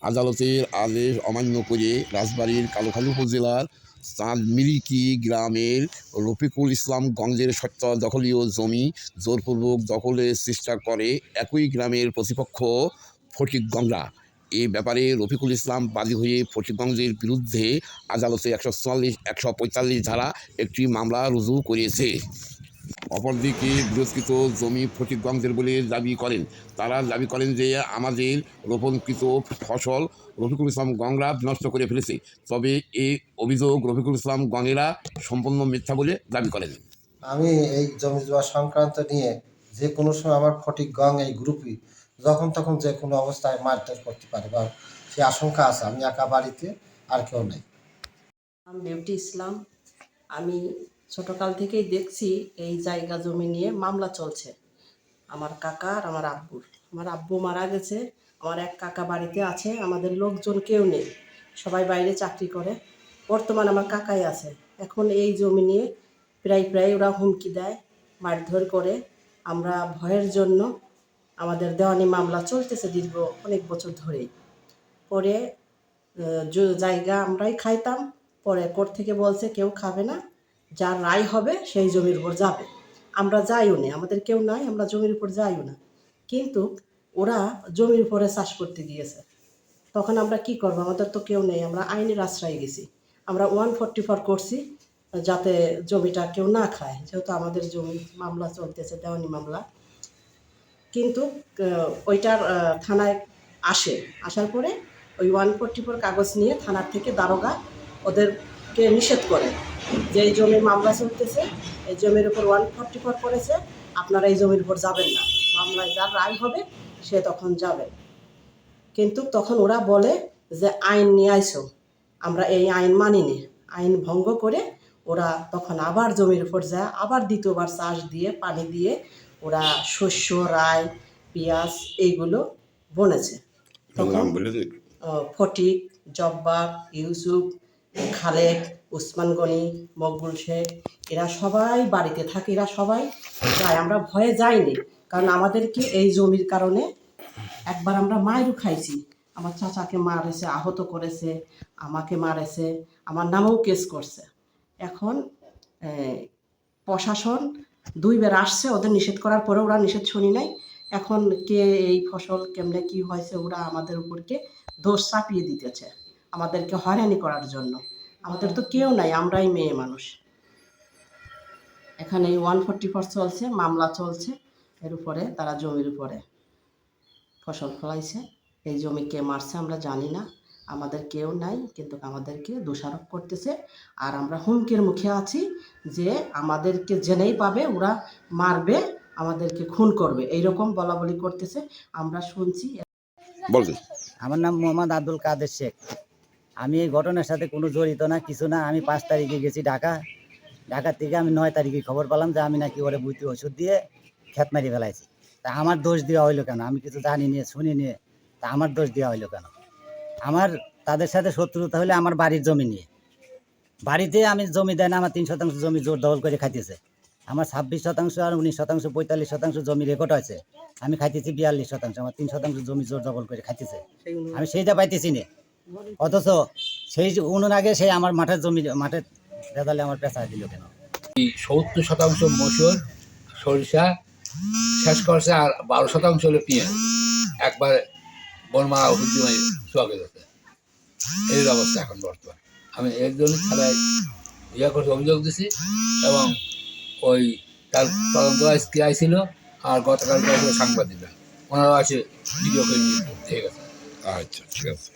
আদালতের আদেশ অমান্য করে রাজবাড়ীর কালুখালী উপজেলার চাঁদমিরিকি গ্রামের রফিকুল ইসলাম গঞ্জের সত্য দখলীয় জমি জোরপূর্বক দখলের চেষ্টা করে একই গ্রামের প্রতিপক্ষ ফটিকগঞ্জরা। এ ব্যাপারে রফিকুল ইসলাম বাদী হয়ে ফটিকগঞ্জের বিরুদ্ধে আদালতে 144-145 ধারা একটি মামলা রুজু করেছে। অপরদিকে বিরোধকৃত জমি ফটিকগঞ্জের বলে দাবি করেন। তারা দাবি করেন যে আমাদের রোপণকৃত ফসল রফিকুল ইসলাম গংরা নষ্ট করে ফেলেছে। তবে এই অভিযোগ রফিকুল ইসলাম গংরা সম্পূর্ণ মিথ্যা বলে দাবি করেন। আমি এই জমি জমা সংক্রান্ত নিয়ে যে কোনো সময় আমার ফটিকগঞ্জ এই গ্রুপই যখন তখন যে কোনো অবস্থায় মারধর করতে পারে বা সে আশঙ্কা আছে। আমি একা বাড়িতে, আর কেউ নেই। আমি বিউটি ইসলাম। আমি ছোটকাল থেকেই দেখছি এই জায়গা জমি নিয়ে মামলা চলছে আমার কাকা আর আমার আব্বুর। আমার আব্বু মারা গেছে, আমার এক কাকা বাড়িতে আছে, আমাদের লোকজন কেউ নেই, সবাই বাইরে চাকরি করে। বর্তমান আমার কাকাই আছে। এখন এই জমি নিয়ে প্রায় ওরা হুমকি দেয়, মারধর করে। আমরা ভয়ের জন্য আমাদের দেওয়ানি মামলা চলতেছে দীর্ঘ অনেক বছর ধরেই। পরে জায়গা আমরাই খাইতাম, পরে কোর্ট থেকে বলছে কেউ খাবে না, যার রায় হবে সেই জমির উপর যাবে। আমরা যাইও না, আমাদের কেউ নাই, আমরা জমির উপর যাইও না। কিন্তু ওরা জমির উপরে চাষ করতে গিয়েছে। তখন আমরা কি করবো, আমাদের তো কেউ নেই, আমরা আইনের আশ্রয় গেছি। আমরা 144 করছি যাতে জমিটা কেউ না খায়, যেহেতু আমাদের জমি মামলা চলতেছে, দেওয়ানি মামলা। কিন্তু ওইটার থানায় আসার পরে ওই 144 কাগজ নিয়ে থানার থেকে দারোগা ওদেরকে নিষেধ করে যে এই জমির মামলা চলতেছে, এই জমির উপর 144 করেছে, আপনারা এই জমির উপর যাবেন না, মামলায় যার রায় হবে সে তখন যাবে। কিন্তু তখন ওরা বলে যে আইন নিয়ে আইসো, আমরা এই আইন মানিনি। আইন ভঙ্গ করে ওরা তখন আবার জমির উপর যায়, আবার দ্বিতীয়বার চাষ দিয়ে পানি দিয়ে ওরা শস্য, রায়, পেঁয়াজ এইগুলো বনেছে। তখন ফটিক, জব্বার, ইউসুফ, খালেক, উসমান গনি, মকবুল শেখ এরা সবাই বাড়িতে থাকে, এরা সবাই যায়। আমরা ভয়ে যাইনি, কারণ আমাদেরকে এই জমির কারণে একবার আমরা মায়েরও খাইছি। আমার চাচাকে মারেছে, আহত করেছে, আমাকে মারেছে, আমার নামেও কেস করছে। এখন প্রশাসন 2 বার আসছে, ওদের নিষেধ করার পরে ওরা নিষেধ শুনি নাই। এখন কে এই ফসল কেমনে কি হয়েছে ওরা আমাদের উপরকে দোষ চাপিয়ে দিতেছে, আমাদেরকে হয়রানি করার জন্য। আমাদের তো কেউ নাই, আমরাই মেয়ে মানুষ। এখানে 144 চলছে, মামলা চলছে এর উপরে। তারা জমির উপরে ফসল ফলাইছে, এই জমি কে মারছে আমরা জানি না, আমাদের কেউ নাই, কিন্তু আমাদেরকে দোষারোপ করতেছে। আর আমরা হুমকির মুখে আছি যে আমাদেরকে জেনেই পাবে ওরা মারবে, আমাদেরকে খুন করবে, এইরকম বলা বলি করতেছে। আমরা শুনছি। আমার নাম মোহাম্মদ আব্দুল কাদের শেখ। আমি এই ঘটনার সাথে কোনো জড়িত না, কিছু না। আমি 5 তারিখে গেছি ঢাকা থেকে আমি 9 তারিখে খবর পেলাম যে আমি নাকি ওরে বুঝতে ওষুধ দিয়ে খেত মারি ফেলাইছি। তা আমার দোষ দেওয়া হইলো কেন? আমি কিছু জানি নিয়ে শুনি নিয়ে, তা আমার দোষ দেওয়া হইলো কেন? আমার তাদের সাথে শত্রুতা হলে আমার বাড়ির জমি নিয়ে। বাড়িতে আমি জমি দেয় না, আমার 3 শতাংশ জমি জোর দখল করে খাইতেছে। আমার 26 শতাংশ আর 19 শতাংশ 45 শতাংশ জমি রেকর্ড হয়েছে। আমি খাইতেছি 42 শতাংশ, আমার 3 শতাংশ জমি জোর দখল করে খাইতেছে। আমি সেইটা পাইতেছি না, অথচ সেই আগে সেই আমার মাঠের রেজাল্টে আমার পেশা দিল কেন? 70 শতাংশ মসুর, সরিষা শেষ করছে, আর 12 শতাংশ হলো পেঁয়াজ। একবার বনমা ওষুধ দিয়ে চুয়াকে যাচ্ছে, এই অবস্থা এখন বর্তমান। আমি এর জন্য থানায় করতে অভিযোগ দিছি, এবং ওই তার তদন্ত আজকে আইছিল, আর গতকাল সাংবাদিকরা ওনারাও আছে ভিডিও করে নিয়ে ঠিক আছে। আচ্ছা, ঠিক আছে।